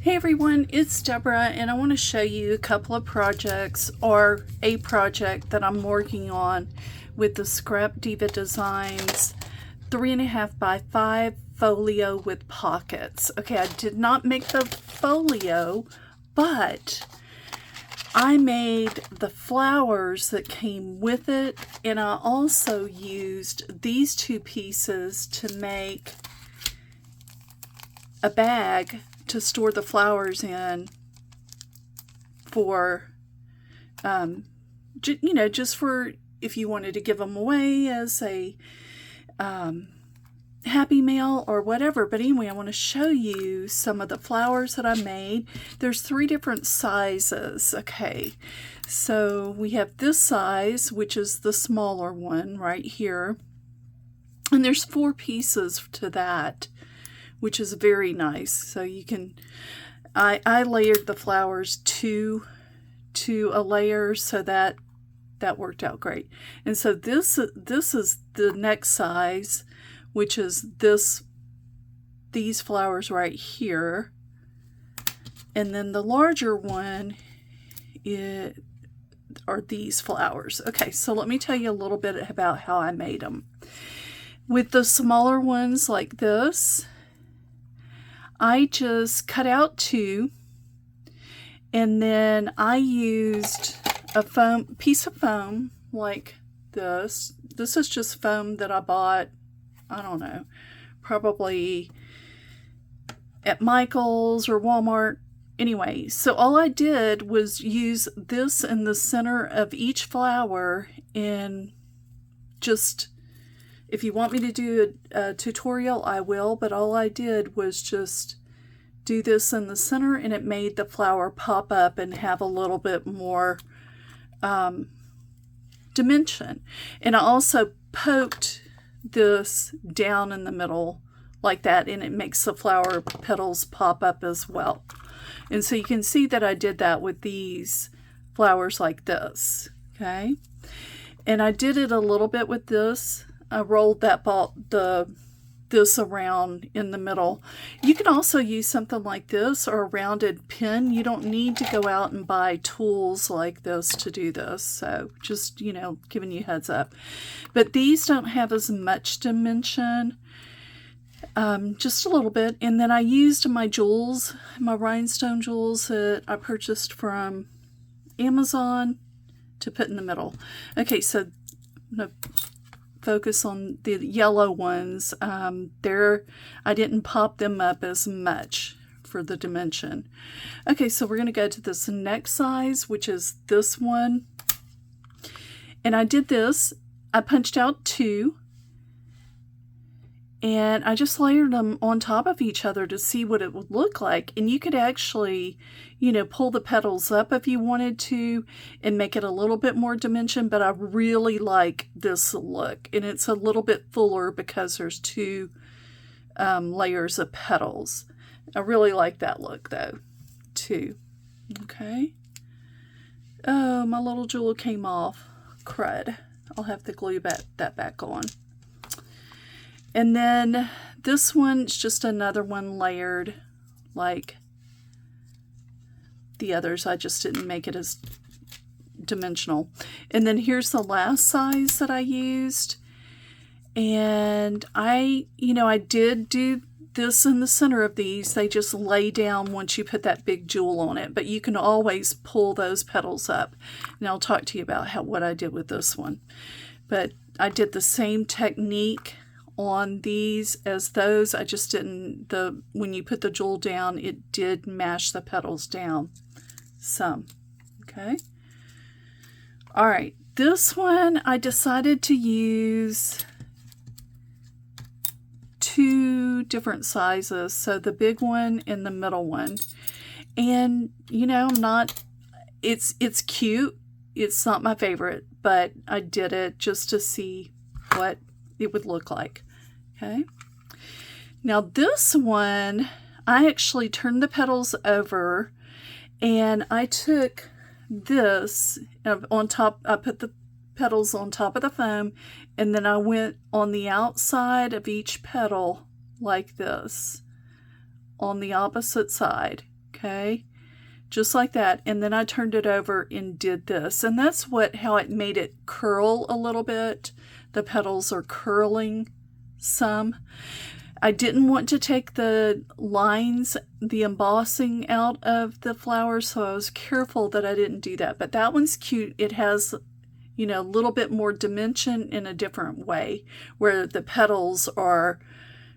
Hey everyone, it's Deborah and I want to show you a couple of projects or a project that I'm working on with the Scrap Diva Designs 3.5 by 5 folio with pockets. Okay, I did not make the folio, but I made the flowers that came with it, and I also used these two pieces to make a bag to store the flowers in for, just for if you wanted to give them away as a happy mail or whatever. But anyway, I want to show you some of the flowers that I made. There's 3 different sizes. Okay, so we have this size, which is the smaller one right here, and there's 4 pieces to that, which is very nice. So you can, I layered the flowers to a layer, so that worked out great. And so this is the next size, which is these flowers right here. And then the larger one are these flowers. Okay, so let me tell you a little bit about how I made them. With the smaller ones like this, I just cut out 2, and then I used a piece of foam like this. This is just foam that I bought, I don't know, probably at Michael's or Walmart. Anyway, so all I did was use this in the center of each flower, and just, if you want me to do a tutorial, I will, but all I did was just do this in the center, and it made the flower pop up and have a little bit more dimension. And I also poked this down in the middle like that, and it makes the flower petals pop up as well. And so you can see that I did that with these flowers like this. Okay, and I did it a little bit with this. I rolled this around in the middle. You can also use something like this or a rounded pin. You don't need to go out and buy tools like this to do this. So just, giving you heads up. But these don't have as much dimension, just a little bit. And then I used my jewels, my rhinestone jewels that I purchased from Amazon to put in the middle. Okay, so I'm going to focus on the yellow ones. I didn't pop them up as much for the dimension. Okay, so we're going to go to this next size, which is this one. And I did this. I punched out 2, and I just layered them on top of each other to see what it would look like. And you could actually, pull the petals up if you wanted to and make it a little bit more dimension, but I really like this look. And it's a little bit fuller because there's 2 layers of petals. I really like that look though, too. Okay. Oh, my little jewel came off. Crud. I'll have to glue that back on. And then this one's just another one layered like the others. I just didn't make it as dimensional. And then here's the last size that I used. And I did do this in the center of these. They just lay down once you put that big jewel on it. But you can always pull those petals up. And I'll talk to you about what I did with this one. But I did the same technique on these as those. I just didn't, when you put the jewel down, it did mash the petals down some. Okay. All right. This one, I decided to use 2 different sizes. So the big one and the middle one. And, it's cute. It's not my favorite, but I did it just to see what it would look like. Okay. Now this one, I actually turned the petals over, and I took this on top. I put the petals on top of the foam, and then I went on the outside of each petal like this on the opposite side. Okay, just like that. And then I turned it over and did this. And that's how it made it curl a little bit. The petals are curling some. I didn't want to take the lines, the embossing out of the flowers, so I was careful that I didn't do that. But that one's cute. It has, you know, a little bit more dimension in a different way, where the petals are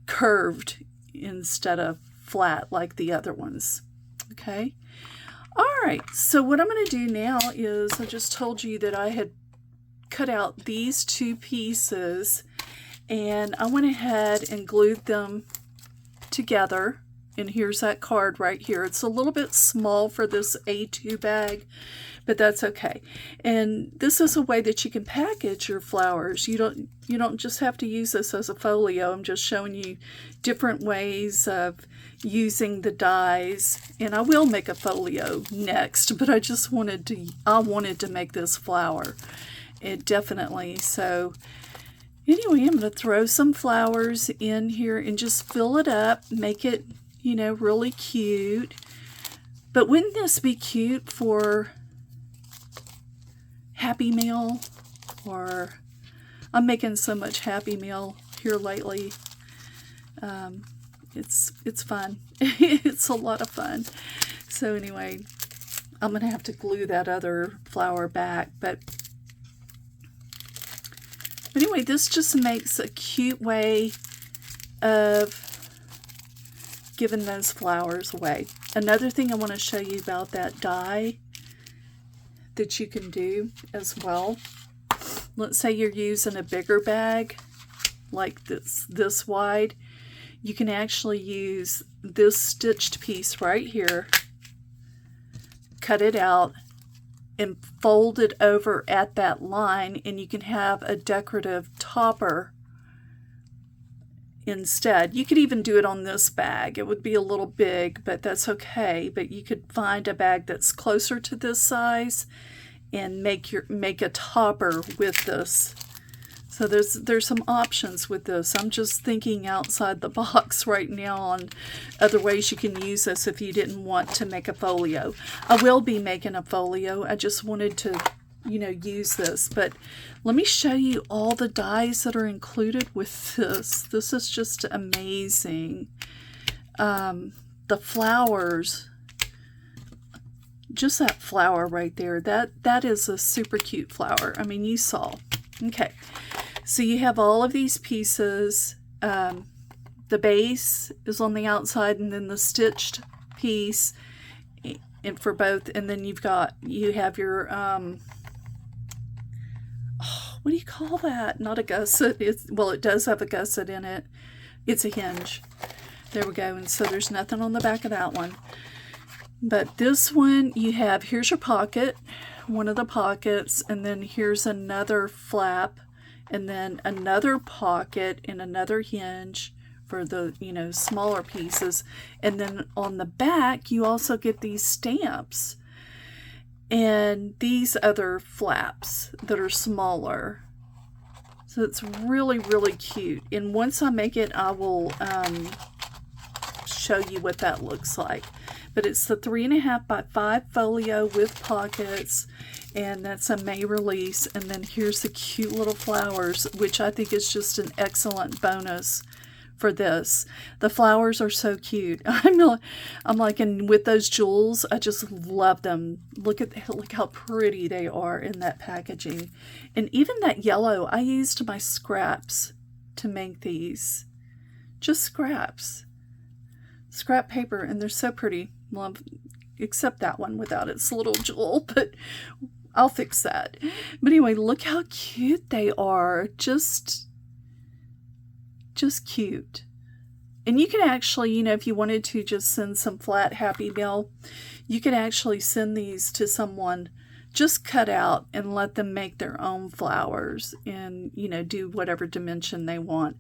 curved instead of flat like the other ones. Okay. All right. So what I'm going to do now is, I just told you that I had cut out these two pieces, and I went ahead and glued them together. And here's that card right here. It's a little bit small for this A2 bag, but that's okay. And this is a way that you can package your flowers. You don't just have to use this as a folio. I'm just showing you different ways of using the dies. And I will make a folio next, but I wanted to make this flower. It definitely. So anyway, I'm going to throw some flowers in here and just fill it up, make it, you know, really cute. But wouldn't this be cute for Happy Meal? Or I'm making so much Happy Meal here lately. It's fun. It's a lot of fun. So anyway, I'm going to have to glue that other flower back. But anyway, this just makes a cute way of giving those flowers away. Another thing I want to show you about that die that you can do as well. Let's say you're using a bigger bag like this wide. You can actually use this stitched piece right here, cut it out, and fold it over at that line, and you can have a decorative topper instead. You could even do it on this bag. It would be a little big, but that's okay. But you could find a bag that's closer to this size and make a topper with this. So there's some options with this. I'm just thinking outside the box right now on other ways you can use this if you didn't want to make a folio. I will be making a folio. I just wanted to, you know, use this. But let me show you all the dies that are included with this. This is just amazing. The flowers, just that flower right there, that is a super cute flower. I mean, you saw. Okay, so you have all of these pieces. The base is on the outside, and then the stitched piece, and for both. And then you have your what do you call that? Not a gusset. Well, it does have a gusset in it. It's a hinge. There we go. And so there's nothing on the back of that one. But this one, here's your pocket, one of the pockets, and then here's another flap, and then another pocket and another hinge for the, you know, smaller pieces. And then on the back, you also get these stamps and these other flaps that are smaller. So it's really, really cute. And once I make it, I will show you what that looks like. But it's the 3.5 by 5 folio with pockets, and that's a May release. And then here's the cute little flowers, which I think is just an excellent bonus for this. The flowers are so cute. I'm like, and with those jewels, I just love them. Look how pretty they are in that packaging. And even that yellow, I used my scraps to make these. Just scraps. Scrap paper, and they're so pretty. Well, except that one without its little jewel, but I'll fix that. But anyway, look how cute they are. Just cute. And you can actually, you know, if you wanted to just send some flat Happy Meal, you can actually send these to someone, just cut out and let them make their own flowers and, you know, do whatever dimension they want.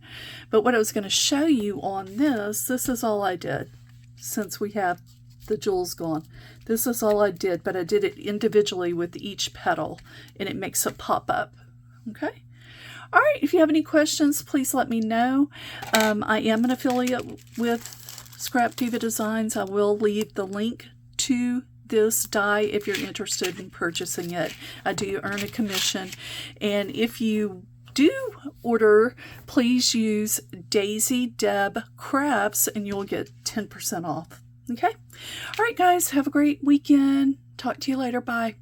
But what I was going to show you on this is all I did since we have the jewels gone. This is all I did, but I did it individually with each petal, and it makes a pop up. Okay. All right. If you have any questions, please let me know. I am an affiliate with Scrap Diva Designs. I will leave the link to this die if you're interested in purchasing it. I do earn a commission, and if you do order, please use Daisy Deb Crafts and you'll get 10% off. Okay? All right, guys, have a great weekend. Talk to you later. Bye.